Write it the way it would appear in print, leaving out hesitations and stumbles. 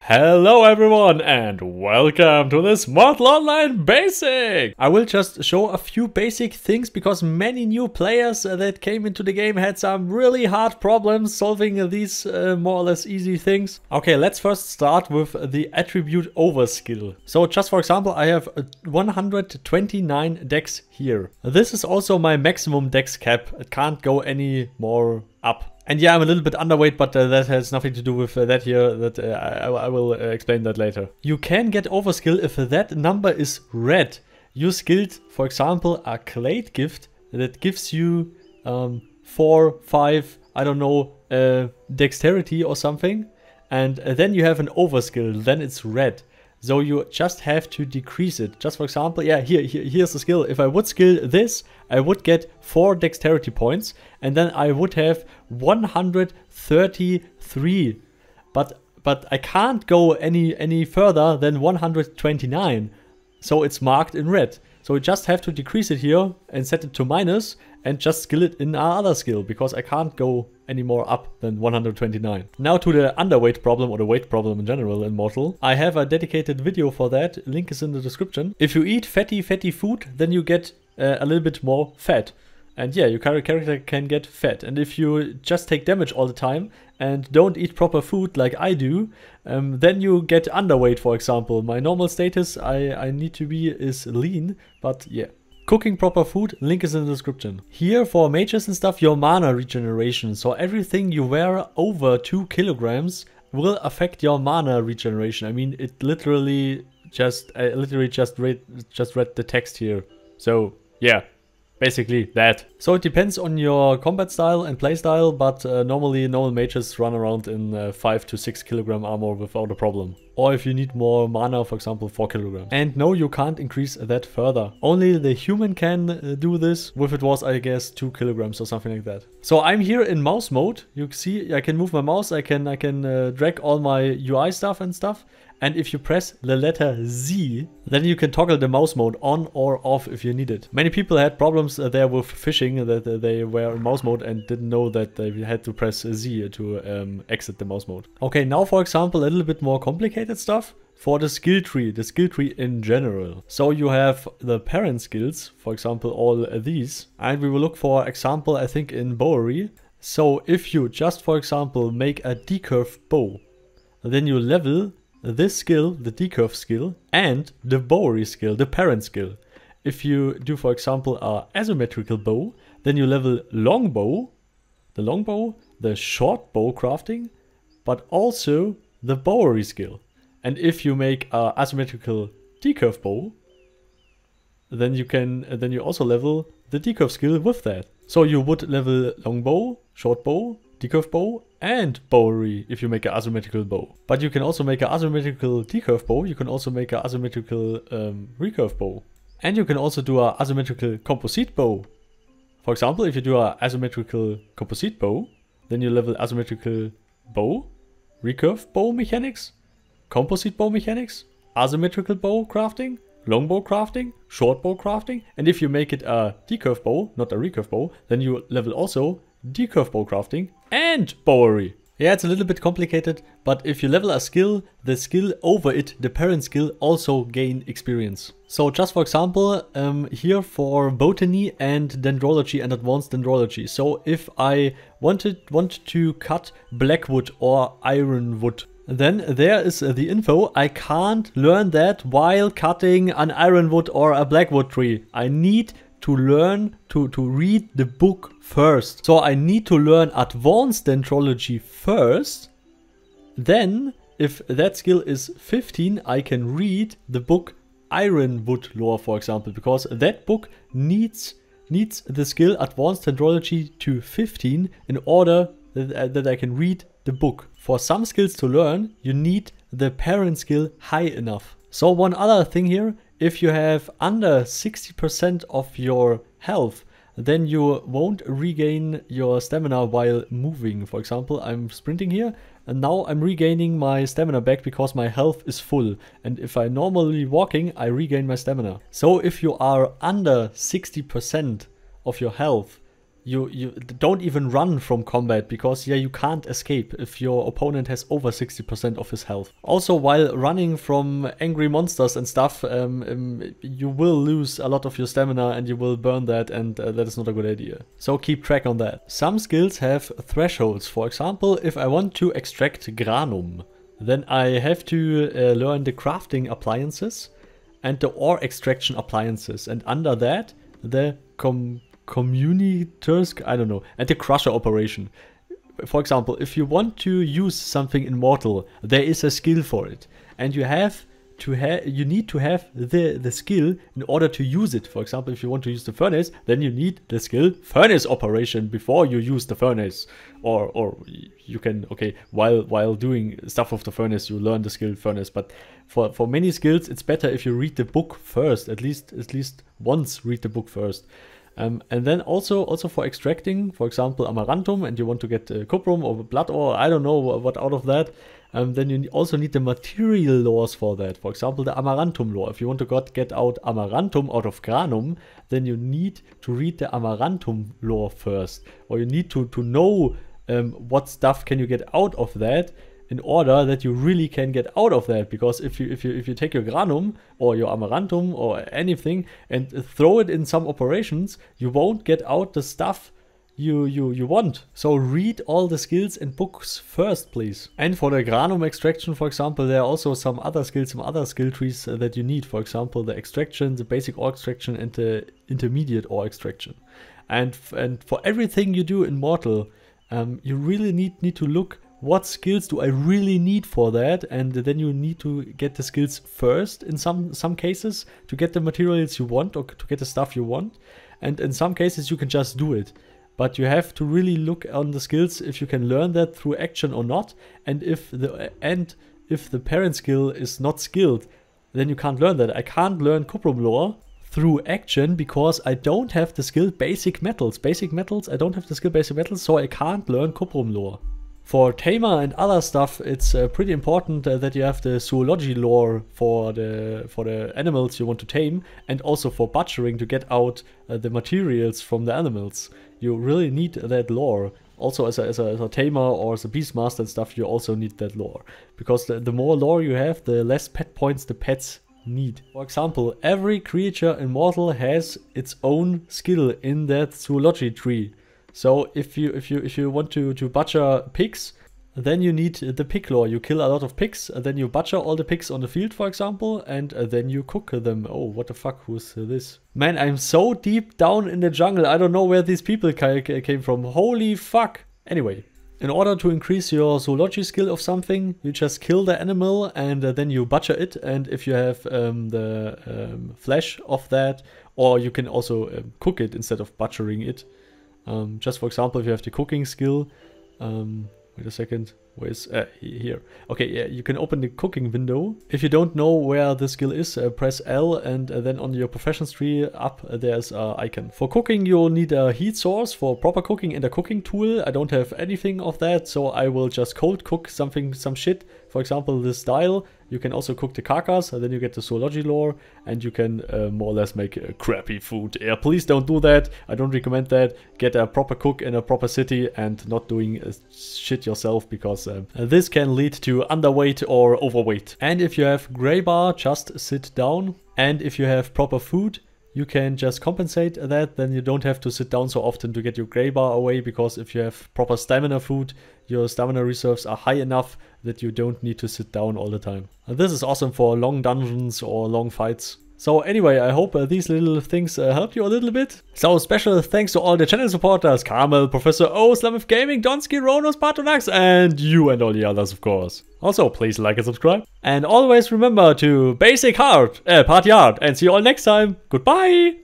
Hello everyone and welcome to this Mortal Online Basic! I will just show a few basic things because many new players that came into the game had some really hard problems solving these more or less easy things. Okay, let's first start with the attribute Overskill. So just for example, I have 129 dex here. This is also my maximum dex cap. It can't go any more up. And yeah, I'm a little bit underweight, but that has nothing to do with that here. That I will explain that later. You can get overskill if that number is red. You skilled, for example, a Clade gift that gives you 4, 5, I don't know, dexterity or something. And then you have an overskill, then it's red. So you just have to decrease it. Just for example, yeah, here's the skill. If I would skill this, I would get 4 dexterity points, and then I would have 133. But I can't go any further than 129. So it's marked in red. So you just have to decrease it here and set it to minus and just skill it in our other skill because I can't go any more up than 129. Now to the underweight problem or the weight problem in general in Mortal. I have a dedicated video for that. Link is in the description. If you eat fatty food, then you get a little bit more fat. And yeah, your character can get fat. And if you just take damage all the time and don't eat proper food like I do, then you get underweight, for example. My normal status I need to be is lean, but yeah. Cooking proper food, link is in the description. Here for mages and stuff, your mana regeneration. So everything you wear over 2 kilograms will affect your mana regeneration. I mean, it literally just read the text here. So yeah. Basically that. So it depends on your combat style and play style, but normally normal mages run around in 5 to 6 kilogram armor without a problem. Or if you need more mana, for example 4 kilograms. And no, you can't increase that further. Only the human can do this, if it was I guess 2 kilograms or something like that. So I'm here in mouse mode. You see I can move my mouse, I can drag all my UI stuff and stuff. And if you press the letter Z, then you can toggle the mouse mode on or off if you need it. Many people had problems there with fishing, that they were in mouse mode and didn't know that they had to press Z to exit the mouse mode. Okay, now for example, a little bit more complicated stuff for the skill tree in general. So you have the parent skills, for example, all these. And we will look for example, I think in bowery. So if you just, for example, make a decurve bow, then you level this skill, the decurve skill, and the bowery skill, the parent skill. If you do, for example, a asymmetrical bow, then you level longbow, the short bow crafting, but also the bowery skill. And if you make a asymmetrical decurve bow, then you also level the decurve skill with that. So you would level longbow, short bow, decurve bow, and bowery if you make an asymmetrical bow. But you can also make an asymmetrical decurve bow, you can also make an asymmetrical recurve bow. And you can also do an asymmetrical composite bow. For example, if you do an asymmetrical composite bow, then you level asymmetrical bow, recurve bow mechanics, composite bow mechanics, asymmetrical bow crafting, longbow crafting, short bow crafting. And if you make it a decurve bow, not a recurve bow, then you level also decurve bow crafting and bowery. Yeah, it's a little bit complicated, but if you level a skill, the skill over it, the parent skill, also gain experience. So just for example, here for botany and dendrology and advanced dendrology. So if I want to cut blackwood or ironwood, then there is the info. I can't learn that while cutting an ironwood or a blackwood tree. I need to learn to read the book first. So I need to learn advanced dendrology first. Then, if that skill is 15, I can read the book Ironwood Lore, for example, because that book needs the skill advanced dendrology to 15 in order that I can read the book. For some skills to learn, you need the parent skill high enough. So one other thing here, if you have under 60% of your health, then you won't regain your stamina while moving. For example, I'm sprinting here and now I'm regaining my stamina back because my health is full. And if I'm normally walking, I regain my stamina. So if you are under 60% of your health, you don't even run from combat, because yeah, you can't escape if your opponent has over 60% of his health. Also, while running from angry monsters and stuff, you will lose a lot of your stamina and you will burn that, and that is not a good idea. So keep track on that. Some skills have thresholds. For example, if I want to extract granum, then I have to learn the crafting appliances and the ore extraction appliances, and under that the communitors, I don't know, and the crusher operation. For example, if you want to use something in Mortal, there is a skill for it, and you need to have the skill in order to use it. For example, if you want to use the furnace, then you need the skill furnace operation before you use the furnace. Or you can, okay, while doing stuff of the furnace, you learn the skill furnace. But for many skills, it's better if you read the book first. At least once read the book first. And then also for extracting, for example, amaranthum, and you want to get cuprum or blood ore, I don't know what out of that, then you also need the material lores for that. For example, the amaranthum lore. If you want to get out amaranthum out of granum, then you need to read the amaranthum lore first. Or you need to know what stuff can you get out of that, in order that you really can get out of that. Because if you take your granum or your amaranthum or anything and throw it in some operations, you won't get out the stuff you want. So read all the skills and books first, please. And for the granum extraction, for example, there are also some other skills, some other skill trees that you need. For example, the extraction, the basic ore extraction, and the intermediate ore extraction. And for everything you do in Mortal, you really need to look, what skills do I really need for that? And then you need to get the skills first in some cases to get the materials you want, or to get the stuff you want. And in some cases you can just do it. But you have to really look on the skills if you can learn that through action or not. And if the parent skill is not skilled, then you can't learn that. I can't learn cuprum lore through action because I don't have the skill basic metals. I don't have the skill basic metals, so I can't learn cuprum lore. For tamer and other stuff, it's pretty important that you have the zoology lore for the animals you want to tame, and also for butchering to get out the materials from the animals. You really need that lore. Also as a tamer or as a beastmaster and stuff, you also need that lore. Because the more lore you have, the less pet points the pets need. For example, every creature in Mortal has its own skill in that zoology tree. So if you want to butcher pigs, then you need the pig lore. You kill a lot of pigs, then you butcher all the pigs on the field, for example, and then you cook them. Oh, what the fuck, who's this? Man, I'm so deep down in the jungle. I don't know where these people came from. Holy fuck. Anyway, in order to increase your zoology skill of something, you just kill the animal and then you butcher it. And if you have the flesh of that, or you can also cook it instead of butchering it. Just for example, if you have the cooking skill, wait a second, where's, here. Okay, yeah, you can open the cooking window. If you don't know where the skill is, press L, and then on your professions tree up, there's an icon. For cooking, you'll need a heat source for proper cooking and a cooking tool. I don't have anything of that, so I will just cold cook some shit. For example, this dial. You can also cook the carcass, and then you get the zoology lore, and you can more or less make crappy food. Yeah, please don't do that. I don't recommend that. Get a proper cook in a proper city and not doing shit yourself, because this can lead to underweight or overweight. And if you have gray bar, just sit down. And if you have proper food, you can just compensate that. Then you don't have to sit down so often to get your gray bar away, because if you have proper stamina food, your stamina reserves are high enough that you don't need to sit down all the time. And this is awesome for long dungeons or long fights. So anyway, I hope these little things helped you a little bit. So special thanks to all the channel supporters: Carmel, Professor O, Slamif Gaming, Donsky, Ronos, Patonax, and you and all the others, of course. Also, please like and subscribe. And always remember to basic hard, party hard, and see you all next time. Goodbye!